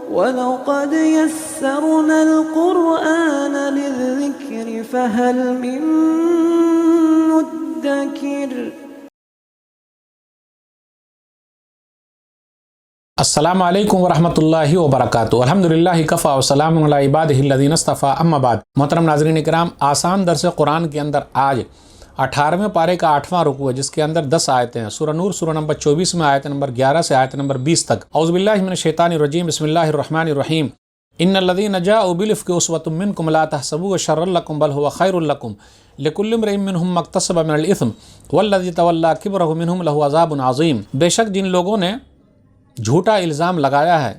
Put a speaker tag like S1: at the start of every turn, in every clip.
S1: وَلَقَدْ يَسَّرْنَا الْقُرْآنَ لِلذِّكْرِ فَهَلْ مِن مُّدَّكِرٍ۔
S2: السلام علیکم ورحمۃ اللہ وبرکاتہ۔ الحمدللہ کفا وسلام علی عبادہ الذین اصطفیٰ، اما بعد۔ محترم ناظرین کرام، آسان درس قرآن کے اندر آج 18ویں پارے کا 8واں رکوع ہے، جس کے اندر 10 آیتیں ہیں۔ سورہ نور سورہ نمبر 24 میں آیت نمبر 11 سے آیت نمبر 20 تک۔ اعوذ باللہ من الشیطان الرجیم، بسم اللہ الرحمن الرحیم۔ ان الذین جاؤوا بالافک عصبۃ منکم لا تحسبوه شرا لکم بل هو خیر لکم لکل امرئ منهم ما اکتسب من الاثم والذی تولی کبرہ منهم له عذاب عظیم۔ بے شک جن لوگوں نے جھوٹا الزام لگایا ہے،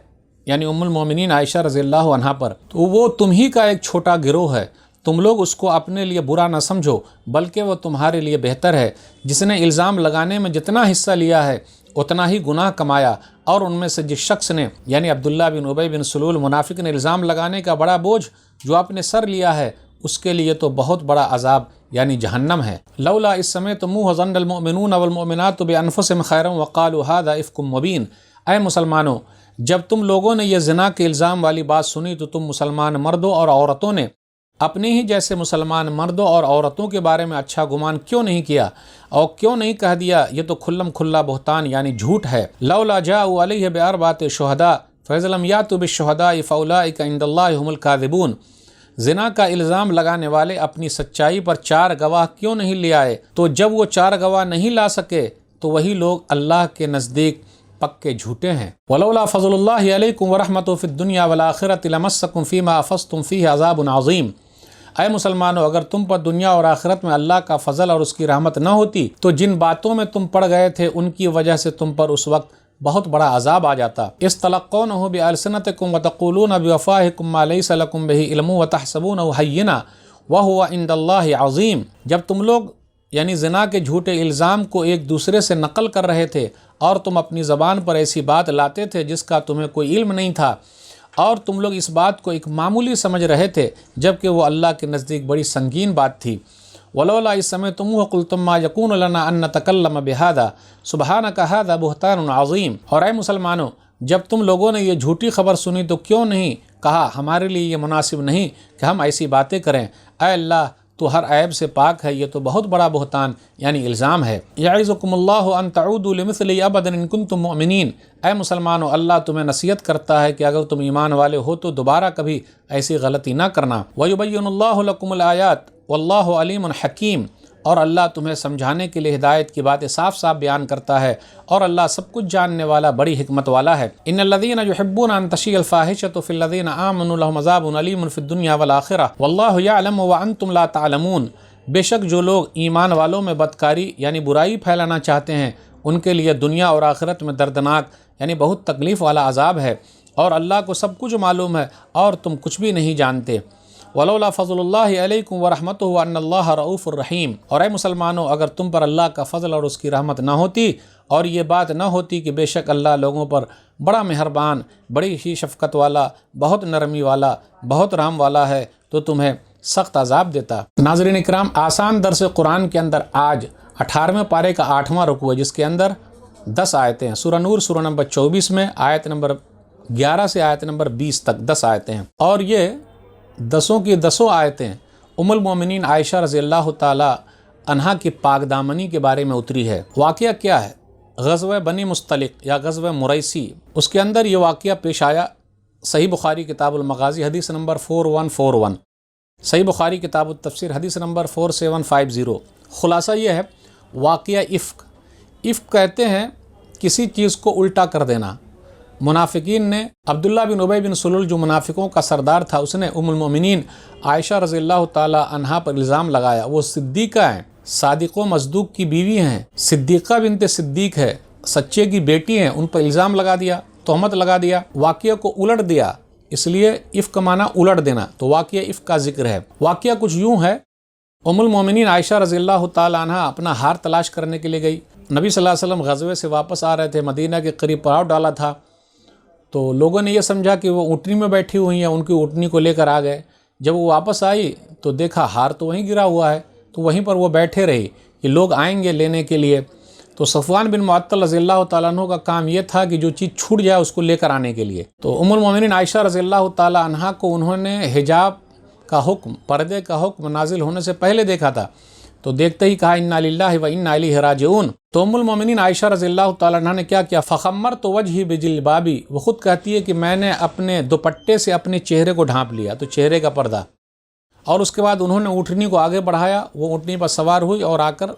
S2: یعنی ام المومنین عائشہ رضی اللہ عنہا پر، تو وہ تم ہی کا ایک چھوٹا گروہ ہے۔ تم لوگ اس کو اپنے لیے برا نہ سمجھو، بلکہ وہ تمہارے لیے بہتر ہے۔ جس نے الزام لگانے میں جتنا حصہ لیا ہے اتنا ہی گناہ کمایا، اور ان میں سے جس شخص نے، یعنی عبداللہ بن ابی بن سلول منافق نے الزام لگانے کا بڑا بوجھ جو آپ نے سر لیا ہے، اس کے لیے تو بہت بڑا عذاب یعنی جہنم ہے۔ لولا اس سمعتموہ ظن المؤمنون والمؤمنات بانفسہم خیرا وقالوا ھذا افک مبین۔ اے مسلمانوں، جب تم لوگوں نے یہ زنا کے الزام والی بات سنی تو تم مسلمان مردوں اور عورتوں نے اپنے ہی جیسے مسلمان مردوں اور عورتوں کے بارے میں اچھا گمان کیوں نہیں کیا، اور کیوں نہیں کہہ دیا یہ تو کھلم کھلا بہتان یعنی جھوٹ ہے۔ لولا جاءوا علیہ باربعۃ شہداء فاذا لم یاتوا بالشہداء فاولئک عند اللہ هم الکاذبون۔ زنا کا الزام لگانے والے اپنی سچائی پر 4 گواہ کیوں نہیں لے آئے؟ تو جب وہ 4 گواہ نہیں لا سکے تو وہی لوگ اللہ کے نزدیک پکے جھوٹے ہیں۔ ولولا فضل اللہ علیکم ورحمتہ فی الدنیا والآخرۃ لمسکم فیما افضتم فیہ عذاب عظیم۔ اے مسلمانوں، اگر تم پر دنیا اور آخرت میں اللہ کا فضل اور اس کی رحمت نہ ہوتی تو جن باتوں میں تم پڑ گئے تھے ان کی وجہ سے تم پر اس وقت بہت بڑا عذاب آ جاتا۔ استلقونہ بألسنتکم وتقولون بافواہکم ما لیس لکم بہ علم وتحسبونہ ہینا وہو عند اللہ عظیم۔ جب تم لوگ یعنی زنا کے جھوٹے الزام کو ایک دوسرے سے نقل کر رہے تھے اور تم اپنی زبان پر ایسی بات لاتے تھے جس کا تمہیں کوئی علم نہیں تھا، اور تم لوگ اس بات کو ایک معمولی سمجھ رہے تھے جبکہ وہ اللہ کے نزدیک بڑی سنگین بات تھی۔ ولولا اذ سمعتموہ قلتم ما یکون لنا ان نتکلم بہذا سبحانک ھذا بہتان عظیم۔ اور اے مسلمانوں، جب تم لوگوں نے یہ جھوٹی خبر سنی تو کیوں نہیں کہا ہمارے لیے یہ مناسب نہیں کہ ہم ایسی باتیں کریں؟ اے اللہ، تو ہر عیب سے پاک ہے، یہ تو بہت بڑا بہتان یعنی الزام ہے۔ یعظکم اللہ ان تعودوا لمثلہ ابدا ان کنتم مؤمنین۔ اے مسلمانوں، اللہ تمہیں نصیحت کرتا ہے کہ اگر تم ایمان والے ہو تو دوبارہ کبھی ایسی غلطی نہ کرنا۔ ویبین اللہ لکم الآیات واللہ علیم حکیم۔ اور اللہ تمہیں سمجھانے کے لیے ہدایت کی باتیں صاف صاف بیان کرتا ہے، اور اللہ سب کچھ جاننے والا بڑی حکمت والا ہے۔ ان الذین یحبون ان تشیع الفاحشۃ فی الذین آمنوا لهم عذاب علیم فی الدنیا والآخرہ واللہ یعلم وانتم لا تعلمون۔ بے شک جو لوگ ایمان والوں میں بدکاری یعنی برائی پھیلانا چاہتے ہیں ان کے لیے دنیا اور آخرت میں دردناک یعنی بہت تکلیف والا عذاب ہے، اور اللہ کو سب کچھ معلوم ہے اور تم کچھ بھی نہیں جانتے۔ ولولا فضل اللہ علیکم ورحمتہ ان اللہ رؤوف الرحیم۔ اور اے مسلمانوں، اگر تم پر اللہ کا فضل اور اس کی رحمت نہ ہوتی اور یہ بات نہ ہوتی کہ بے شک اللہ لوگوں پر بڑا مہربان، بڑی ہی شفقت والا، بہت نرمی والا، بہت رحم والا ہے، تو تمہیں سخت عذاب دیتا۔ ناظرین اکرام، آسان درس قرآن کے اندر آج 18ویں پارے کا 8واں رکوع ہے، جس کے اندر 10 آیتیں ہیں۔ سورہ نور سورہ نمبر 24 میں آیت نمبر 11 سے آیت نمبر 20 تک 10 آیتیں ہیں، اور یہ 10 کی 10 آیتیں ام المومنین عائشہ رضی اللہ تعالی عنہا کی پاک دامنی کے بارے میں اتری ہے۔ واقعہ کیا ہے؟ غزوہ بنی مستلق یا غزوہ مریسی، اس کے اندر یہ واقعہ پیش آیا۔ صحیح بخاری کتاب المغازی حدیث نمبر 4141، صحیح بخاری کتاب التفسیر حدیث نمبر 4750۔ خلاصہ یہ ہے، واقعہ افک کہتے ہیں کسی چیز کو الٹا کر دینا۔ منافقین نے عبداللہ بن ابی بن سلول جو منافقوں کا سردار تھا، اس نے ام المومنین عائشہ رضی اللہ تعالی عنہا پر الزام لگایا۔ وہ صدیقہ ہیں، صادق و مصدوق کی بیوی ہیں، صدیقہ بنت صدیق ہے، سچے کی بیٹی ہیں، ان پر الزام لگا دیا، تہمت لگا دیا، واقعہ کو الٹ دیا۔ اس لیے افک کا معنی الٹ دینا، تو واقعہ افک کا ذکر ہے۔ واقعہ کچھ یوں ہے، ام المومنین عائشہ رضی اللہ تعالی عنہا اپنا ہار تلاش کرنے کے لیے گئی۔ نبی صلی اللہ علیہ وسلم غزوے سے واپس آ رہے تھے، مدینہ کے قریب پڑاؤ ڈالا تھا، تو لوگوں نے یہ سمجھا کہ وہ اونٹنی میں بیٹھی ہوئی ہیں، ان کی اونٹنی کو لے کر آ گئے۔ جب وہ واپس آئی تو دیکھا ہار تو وہیں گرا ہوا ہے، تو وہیں پر وہ بیٹھے رہی کہ لوگ آئیں گے لینے کے لیے۔ تو صفوان بن معطل رضی اللہ تعالیٰ عنہ کا کام یہ تھا کہ جو چیز چھوٹ جائے اس کو لے کر آنے کے لیے. تو ام المومنین عائشہ رضی اللہ تعالیٰ عنہ کو انہوں نے حجاب کا حکم، پردے کا حکم نازل ہونے سے پہلے دیکھا تھا، تو دیکھتے ہی کہا انا للہ و انا الیہ راجعون. تو ام المومنین عائشہ رضی اللہ تعالیٰ عنہ نے کیا کیا، فخمرت وجہی بجلبابی، وہ خود کہتی ہے کہ میں نے اپنے دوپٹے سے اپنے چہرے کو ڈھانپ لیا، تو چہرے کا پردہ. اور اس کے بعد انہوں نے اونٹنی کو آگے بڑھایا، وہ اونٹنی پر سوار ہوئی اور آ کر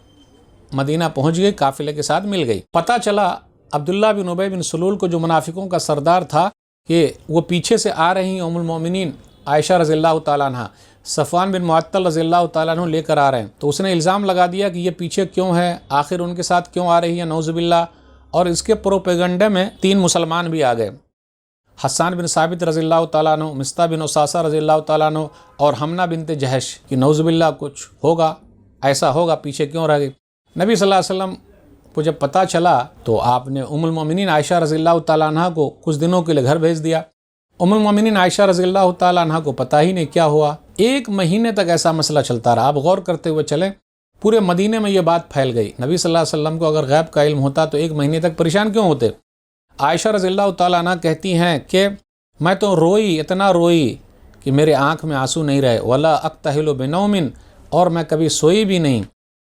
S2: مدینہ پہنچ گئی، قافلے کے ساتھ مل گئی. پتہ چلا عبداللہ بن ابی بن سلول کو، جو منافقوں کا سردار تھا، کہ وہ پیچھے سے آ رہی ہیں ام المومنین عائشہ رضی اللہ تعالیٰ عنہ، صفوان بن معطل رضی اللہ تعالیٰ عنہ لے کر آ رہے ہیں. تو اس نے الزام لگا دیا کہ یہ پیچھے کیوں ہے، آخر ان کے ساتھ کیوں آ رہی ہے، نعوذ باللہ. اور اس کے پروپیگنڈے میں 3 مسلمان بھی آ گئے، حسان بن ثابت رضی اللہ تعالیٰ عنہ، مصطح بن اساسہ رضی اللہ تعالیٰ عنہ، اور حمنہ بنت جہش، کہ نعوذ باللہ کچھ ہوگا، ایسا ہوگا، پیچھے کیوں رہ گئی. نبی صلی اللہ علیہ وسلم کو جب پتہ چلا تو آپ نے ام المومنین عائشہ رضی اللہ تعالیٰ عنہ کو کچھ دنوں کے لیے گھر بھیج دیا. ام المومنین عائشہ رضی اللہ تعالیٰ عنہ کو پتہ ہی نہیں کیا ہوا. 1 مہینے تک ایسا مسئلہ چلتا رہا. آپ غور کرتے ہوئے چلیں، پورے مدینے میں یہ بات پھیل گئی. نبی صلی اللہ علیہ وسلم کو اگر غیب کا علم ہوتا تو 1 مہینے تک پریشان کیوں ہوتے. عائشہ رضی اللہ تعالیٰ عنہ کہتی ہیں کہ میں تو روئی، اتنا روئی کہ میرے آنکھ میں آنسو نہیں رہے، ولا اقتحل بنوم، اور میں کبھی سوئی بھی نہیں.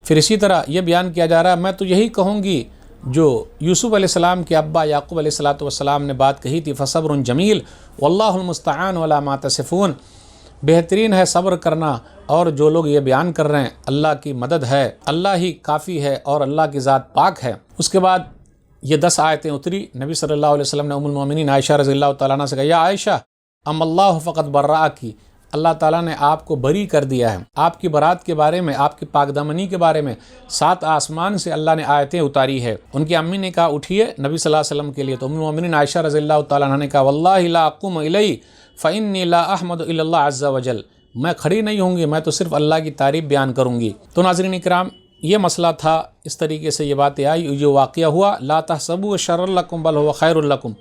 S2: پھر اسی طرح یہ بیان کیا جا رہا ہے، میں تو یہی کہوں گی جو یوسف علیہ السلام کے ابا یعقوب علیہ السلام نے بات کہی تھی، فصبر جمیل واللہ المستعان علی ما تصفون، بہترین ہے صبر کرنا، اور جو لوگ یہ بیان کر رہے ہیں اللہ کی مدد ہے، اللہ ہی کافی ہے اور اللہ کی ذات پاک ہے. اس کے بعد یہ 10 آیتیں اتری. نبی صلی اللہ علیہ وسلم نے ام المومنین عائشہ رضی اللہ تعالیٰ عنہ سے کہا، یا عائشہ ام اللہ فقط برأکی، اللہ تعالیٰ نے آپ کو بری کر دیا ہے. آپ کی برات کے بارے میں، آپ کی پاک دامنی کے بارے میں 7 آسمان سے اللہ نے آیتیں اتاری ہے. ان کی امی نے کہا اٹھیے نبی صلی اللہ علیہ وسلم کے لیے. تو ام المومنین عائشہ رضی اللہ تعالیٰ عنہ نے کہا، واللہ لا اقوم الی فانی لا احمد الا اللہ عز وجل، میں کھڑی نہیں ہوں گی، میں تو صرف اللہ کی تعریف بیان کروں گی. تو ناظرین اکرام، یہ مسئلہ تھا، اس طریقے سے یہ باتیں آئی، جو واقعہ ہوا. لا تحسبوا شر لکم بل هو خیر لکم،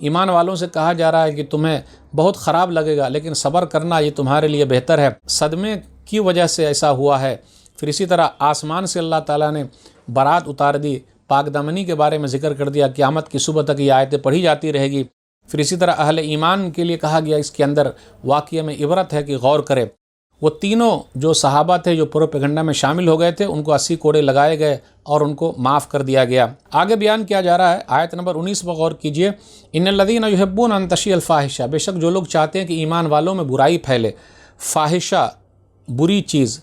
S2: ایمان والوں سے کہا جا رہا ہے کہ تمہیں بہت خراب لگے گا لیکن صبر کرنا یہ تمہارے لیے بہتر ہے، صدمے کی وجہ سے ایسا ہوا ہے. پھر اسی طرح آسمان سے اللہ تعالیٰ نے برات اتار دی، پاک دامنی کے بارے میں ذکر کر دیا، قیامت کی صبح تک یہ آیتیں پڑھی جاتی رہے گی. پھر اسی طرح اہل ایمان کے لیے کہا گیا، اس کے اندر واقعے میں عبرت ہے کہ غور کرے. وہ تینوں جو صحابہ تھے جو پروپیگنڈا میں شامل ہو گئے تھے، ان کو 80 کوڑے لگائے گئے اور ان کو معاف کر دیا گیا. آگے بیان کیا جا رہا ہے آیت نمبر 19 پر غور کیجئے، ان الذین یحبون ان تشیع الفاحشہ، بے شک جو لوگ چاہتے ہیں کہ ایمان والوں میں برائی پھیلے. فاحشہ بری چیز،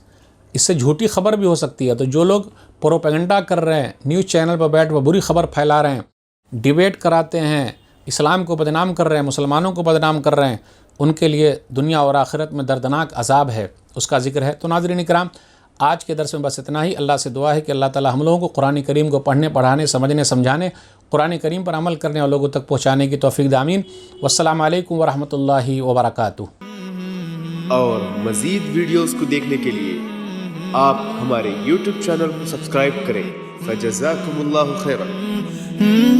S2: اس سے جھوٹی خبر بھی ہو سکتی ہے. تو جو لوگ پروپیگنڈا کر رہے ہیں، نیوز چینل پر بیٹھ کر بری خبر پھیلا رہے ہیں، ڈیبیٹ کراتے ہیں، اسلام کو بدنام کر رہے ہیں، مسلمانوں کو بدنام کر رہے ہیں، ان کے لیے دنیا اور آخرت میں دردناک عذاب ہے، اس کا ذکر ہے. تو ناظرین اکرام، آج کے درس میں بس اتنا ہی. اللہ سے دعا ہے کہ اللہ تعالی ہم لوگوں کو قرآن کریم کو پڑھنے، پڑھانے، سمجھنے، سمجھانے، قرآن کریم پر عمل کرنے اور لوگوں تک پہنچانے کی توفیق دے. آمین. والسلام علیکم ورحمۃ اللہ وبرکاتہ.
S3: اور مزید ویڈیوز کو دیکھنے کے لیے آپ ہمارے YouTube چینل کو سبسکرائب کریں. فجزاکم اللہ خیرا.